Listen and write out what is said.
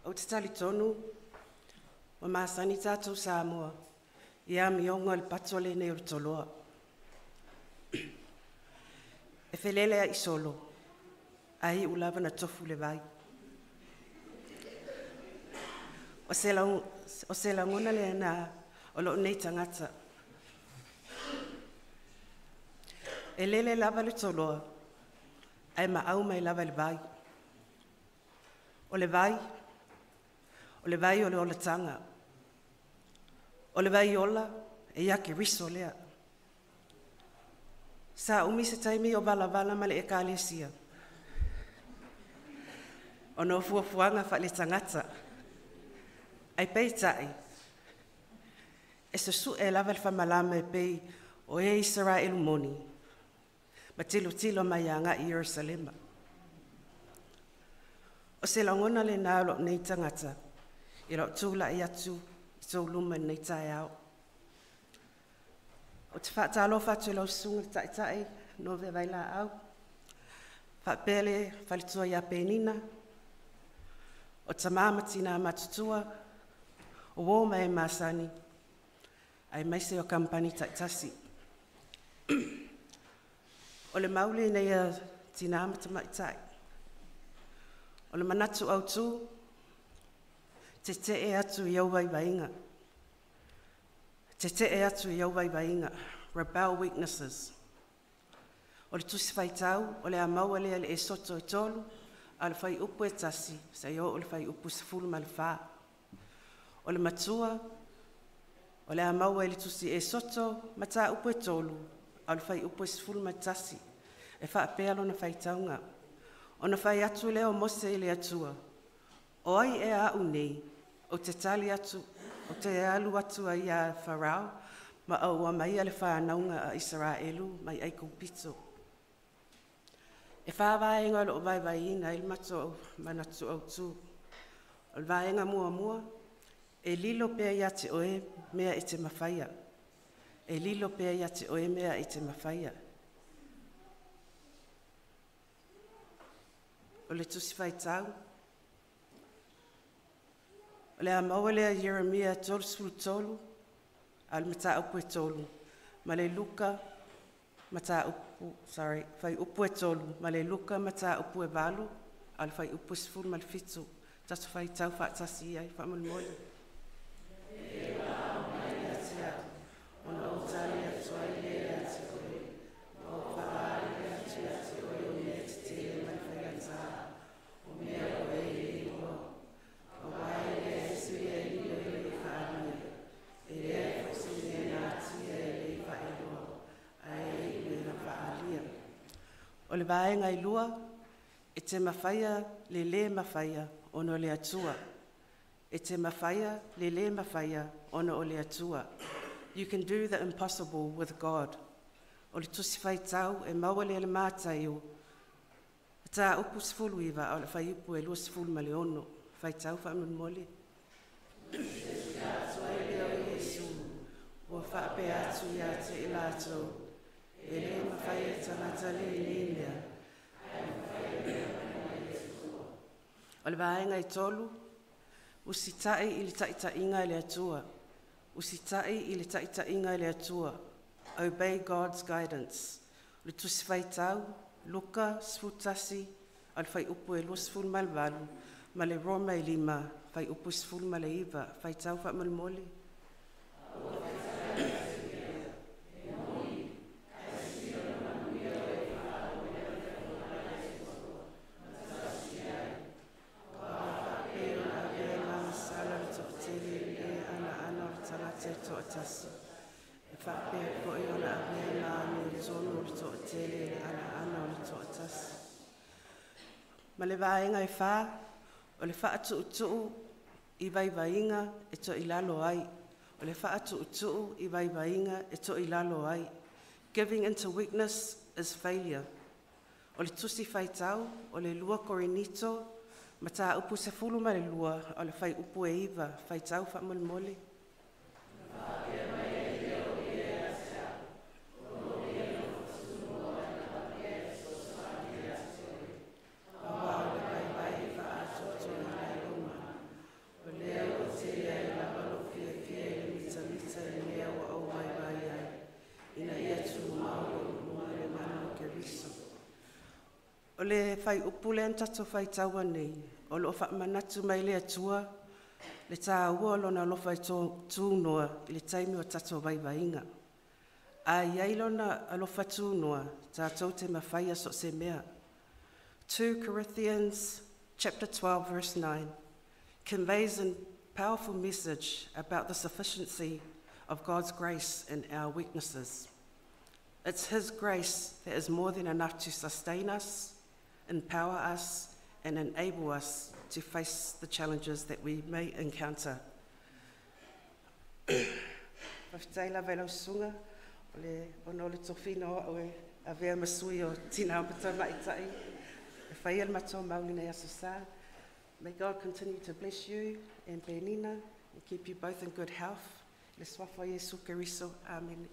O te tali tonu, o māsani tātou Samoa, ia mionga le patole nei o toloa. E whelele a isolo, ai ulava na tofu le vai. O se langona le na o lo nei tangata. E lele lava le toloa, ai ma au mai lava le vai. O le vai o le ola tanga. O le vai ola e ia ke riso lea. Sa umi se taimi o vala ma le e kālesia. O no fuafuanga fa le tangata. Ai pei tai. E se su e lava le whamalama e pei o e Israel moni. Ma tilo mai anga i Jerusalema. O se langona le nalo nei tangata. I lau tūla i atu i tō luma nei tae au. O te whaatalo whatu lau sunga tai no ve vaila au. Whaapele whalitua ia penina. O ta māmatina matutua. O wōma e māsani. Ai maise o kampani taitasi. O le maule nei a tina amata maitai. O le manatu au tū. Te e atu i au waiwainga. Te e atu i au waiwainga. Rebel weaknesses. O le tusi whaitau, o le amaua lea le e soto i tolu, a le whai upu e tasi, sa i o le whai upu se fulu ma le wha. O le matua, o le amaua e le tusi e soto, ma ta upu e tolu, a le whai upu e se fulu ma tasi, e wha apelo na whaitaunga. O na whai atu leo mose i le atua. O ai e a unei, o te tali atu, o te alu atu ai a Farao, ma au a mai ale whānaunga a Israelu, mai aiko pito. E whāwaenga lo vai ina il mato manatu au tū. O le vaenga mua, e lilo pea ia te oe mea e te mawhaia. E lilo pea ia te oe mea e te mawhaia. O le tusi whaitau, o le amaua lea Jeremia tolu, al mata upu e tolu, ma le Luka fai upu e tolu, ma le Luka mata upu e valu, al fai upu sifuru ma le fitu, tatu fai tau whaatasi ai, whaamulmoli. O le vaenga i lua, e te mawhaia le mawhaia ono le atua. E te mawhaia le mawhaia ono o le atua. You can do the impossible with God. O le tusi whaitau e maua le mātai o. Tā upu sifulu iwa o le whai upu e lua sifulu ma le ono. Whaitau whaamunu moli. Ua whaape atu ia te ilatou. E le mawhaia tangata le lea. O le vaenga i tolu, usitai i le taʻitaʻiga i le atua. Usitai i le taʻitaʻiga i le atua. Obey God's guidance. Le tusi whaitau, luka, sfutasi, o le whai upu e lua sifulu ma le walu, ma le Roma i 5, whai upu sifulu ma le 1, whaitau whaamolmoli. Ma le vaenga e wha, o le wha atu i vaivainga e to i lalo ai. O le wha atu i vaivainga e to i lalo ai. Giving into weakness is failure. O le tusi whaitau, o le lua korinito, ma tā upu se fulu ma le lua, o le whai upu e iwa, whaitau whaamolmoli. le whai upu le antato whai taua nei, o lo wha manatu mai le atua, le tā ua lona lo whai tūnoa i le taimi o tato waiwainga. A iei lona alo wha tūnoa, tātou te mawhaia so se mea. 2 Corinthians chapter 12 verse 9 conveys a powerful message about the sufficiency of God's grace in our weaknesses. It's His grace that is more than enough to sustain us, empower us, and enable us to face the challenges that we may encounter. Whawhitaila velo sunga, ono le tofino o a vea masui o tina pata maitai. E whaiel mato maulina yasasa. May God continue to bless you and Benina and keep you both in good health. Le swafa Yesu Keriso. Amen.